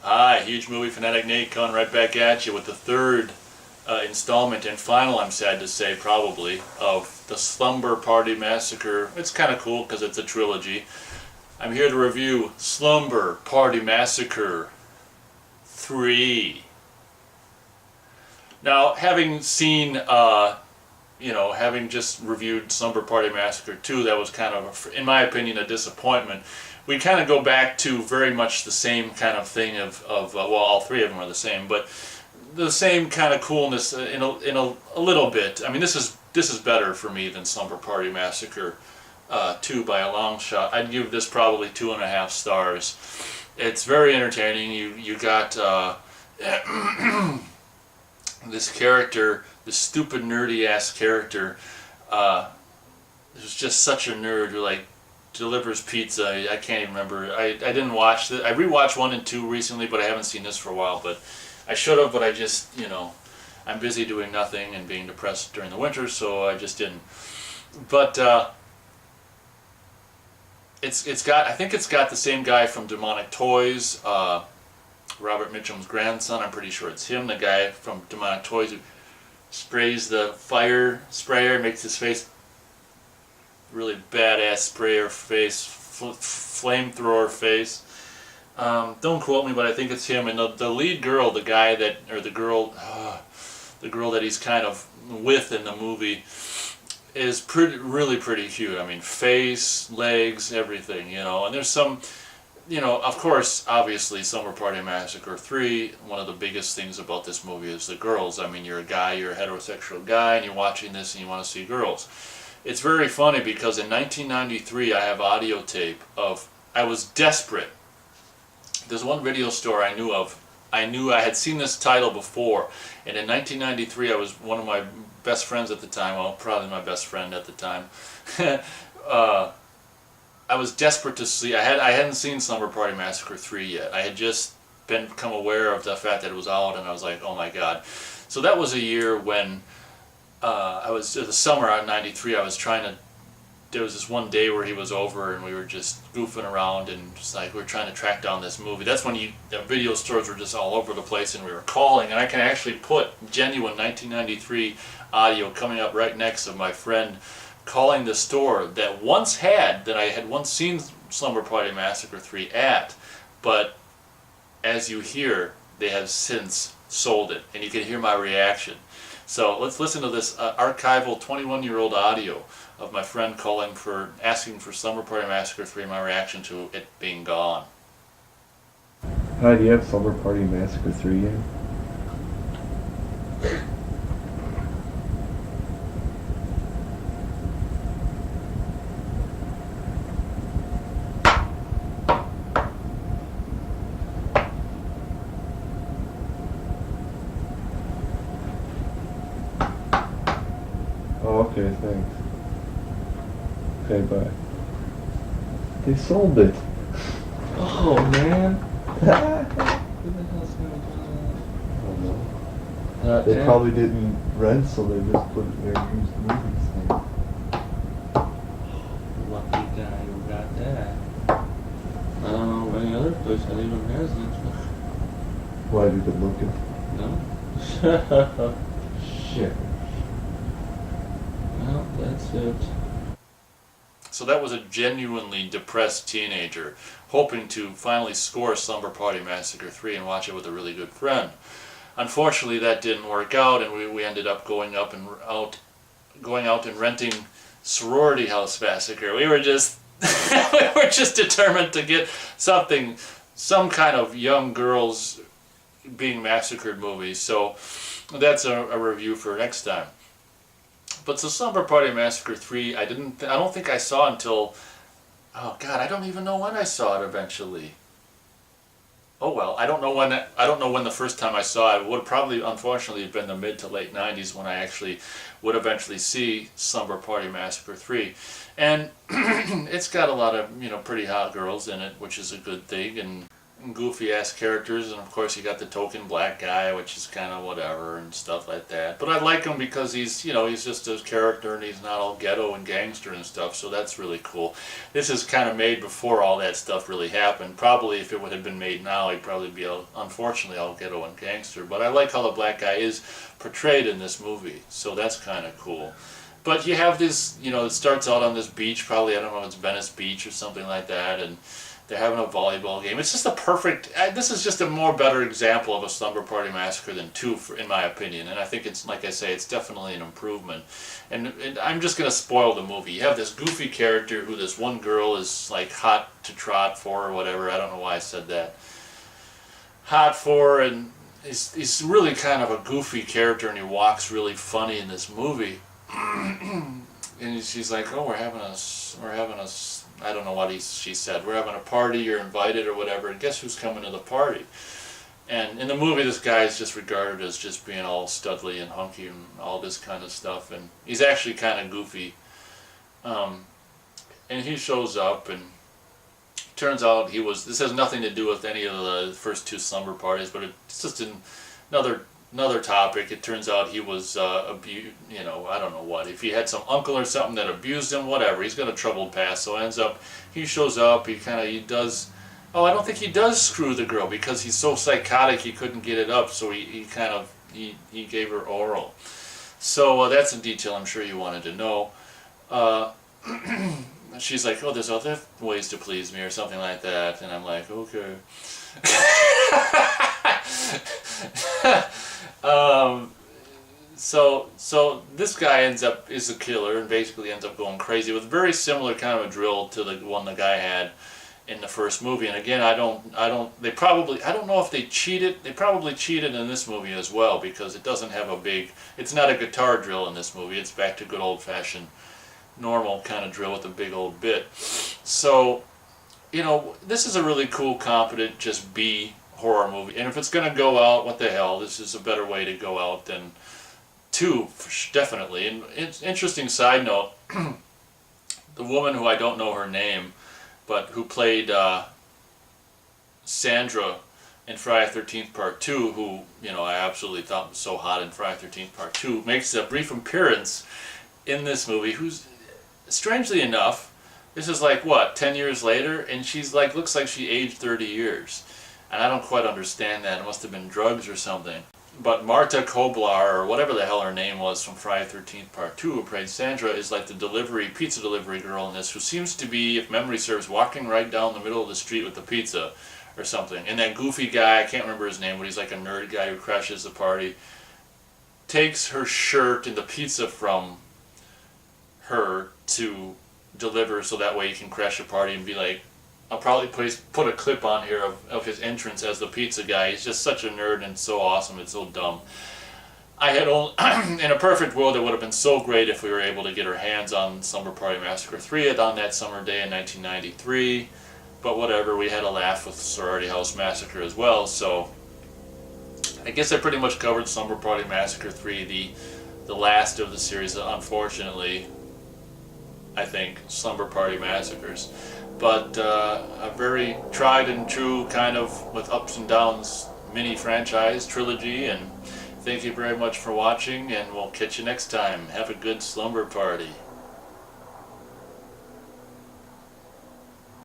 Hi, Huge Movie Fanatic Nate coming right back at you with the third installment and final, I'm sad to say, probably, of the Slumber Party Massacre. It's kind of cool because it's a trilogy. I'm here to review Slumber Party Massacre 3. Now, having seen, having just reviewed Slumber Party Massacre 2, that was kind of, in my opinion, a disappointment. We kind of go back to very much the same kind of thing well, all three of them are the same, but the same kind of coolness in a little bit. I mean, this is better for me than Slumber Party Massacre 2 by a long shot. I'd give this probably 2.5 stars. It's very entertaining. You got this character, this stupid nerdy ass character, who's just such a nerd who like delivers pizza. I can't even remember. I didn't watch I rewatched 1 and 2 recently, but I haven't seen this for a while. But I should have, but I just, I'm busy doing nothing and being depressed during the winter, so I just didn't. But I think it's got the same guy from Demonic Toys, Robert Mitchum's grandson. I'm pretty sure it's him, the guy from Demonic Toys who sprays the fire sprayer, makes his face really badass sprayer face, flamethrower face. Don't quote me, but I think it's him. And the lead girl, the guy that, or the girl that he's kind of with in the movie, is really pretty cute. I mean, face, legs, everything, And there's some, of course, obviously, Slumber Party Massacre 3, one of the biggest things about this movie is the girls. I mean, you're a guy, you're a heterosexual guy, and you're watching this and you want to see girls. It's very funny because in 1993 I have audio tape of, I was desperate. There's one video store I knew of. I knew I had seen this title before, and in 1993 I was one of my best friends at the time, well, probably my best friend at the time. I was desperate to see, I hadn't seen Slumber Party Massacre 3 yet. I had just become aware of the fact that it was out, and I was like, oh my god. So that was a year when the summer of '93, I was there was this one day where he was over and we were just goofing around and just like we were trying to track down this movie. That's when the video stores were just all over the place and we were calling, and I can actually put genuine 1993 audio coming up right next to my friend calling the store that I had once seen Slumber Party Massacre 3 at, but as you hear, they have since sold it, and you can hear my reaction. So let's listen to this archival 21-year-old audio of my friend asking for Slumber Party Massacre 3 and my reaction to it being gone. Hi, do you have Slumber Party Massacre 3 yet? Oh, okay, thanks. Okay, bye. They sold it. Oh, man. Who the hell's gonna do that? I don't know. They probably didn't rent, so they just put it in their used movies thing. Lucky guy who got that. I don't know of any other place that even has it. Why did it look it? No? Shit. Well, that's it. So that was a genuinely depressed teenager hoping to finally score Slumber Party Massacre 3 and watch it with a really good friend. Unfortunately, that didn't work out, and we ended up going out and renting Sorority House Massacre. We were just determined to get some kind of young girls being massacred movie. So that's a review for next time. But the Slumber Party Massacre 3, I don't think I saw until, oh god, I don't even know when I saw it eventually. Oh well, I don't know when the first time I saw it would probably, unfortunately, have been the mid to late 90s when I actually would eventually see Slumber Party Massacre 3. And it's got a lot of, pretty hot girls in it, which is a good thing, and goofy ass characters, and of course you got the token black guy, which is kind of whatever and stuff like that. But I like him because he's, you know, he's just a character and he's not all ghetto and gangster and stuff, so that's really cool. This is kind of made before all that stuff really happened. Probably if it would have been made now, he'd probably be, unfortunately, all ghetto and gangster. But I like how the black guy is portrayed in this movie, so that's kind of cool. But you have this, you know, it starts out on this beach, probably, I don't know if it's Venice Beach or something like that, and they're having a volleyball game. It's just a perfect, this is just a more better example of a Slumber Party Massacre than 2, in my opinion. And I think it's, like I say, it's definitely an improvement. And I'm just going to spoil the movie. You have this goofy character who this one girl is like hot to trot for or whatever. I don't know why I said that. Hot for, and he's really kind of a goofy character, and he walks really funny in this movie. And she's like, oh, we're having a, I don't know what she said, we're having a party, you're invited or whatever, and guess who's coming to the party? And in the movie, this guy is just regarded as just being all studly and hunky and all this kind of stuff, and he's actually kind of goofy. And he shows up, and turns out this has nothing to do with any of the first 2 slumber parties, but it's just another topic. It turns out he was you know, I don't know what. If he had some uncle or something that abused him, whatever. He's got a troubled past, so ends up, he shows up, he does, oh, I don't think he does screw the girl because he's so psychotic he couldn't get it up, so he gave her oral. So that's a detail I'm sure you wanted to know. She's like, oh, there's other ways to please me or something like that, and I'm like, okay. So this guy is a killer and basically ends up going crazy with very similar kind of a drill to the one the guy had in the first movie. And again, I don't know if they cheated. They probably cheated in this movie as well, because it doesn't have it's not a guitar drill in this movie. It's back to good old-fashioned normal kind of drill with a big old bit. So, you know, this is a really cool, competent, just B horror movie. And if it's going to go out, what the hell, this is a better way to go out than 2, definitely. And it's interesting side note, the woman who I don't know her name, but who played Sandra in Friday the 13th Part 2, who, you know, I absolutely thought was so hot in Friday the 13th Part 2, makes a brief appearance in this movie, who's, strangely enough, this is like, what, 10 years later, and she's like, looks like she aged 30 years. And I don't quite understand that. It must have been drugs or something. But Marta Koblar, or whatever the hell her name was from Friday the 13th Part 2, who played Sandra, is like the pizza delivery girl in this, who seems to be, if memory serves, walking right down the middle of the street with the pizza or something. And that goofy guy, I can't remember his name, but he's like a nerd guy who crashes the party, takes her shirt and the pizza from her to deliver, so that way he can crash a party and be like, I'll probably put a clip on here of his entrance as the pizza guy. He's just such a nerd and so awesome, it's so dumb. I had in a perfect world, it would have been so great if we were able to get our hands on Slumber Party Massacre 3 on that summer day in 1993, but whatever, we had a laugh with Sorority House Massacre as well, so I guess I pretty much covered Slumber Party Massacre 3, the last of the series, unfortunately, I think, Slumber Party Massacres. But a very tried and true kind of, with ups and downs, mini franchise trilogy, and thank you very much for watching, and we'll catch you next time. Have a good slumber party.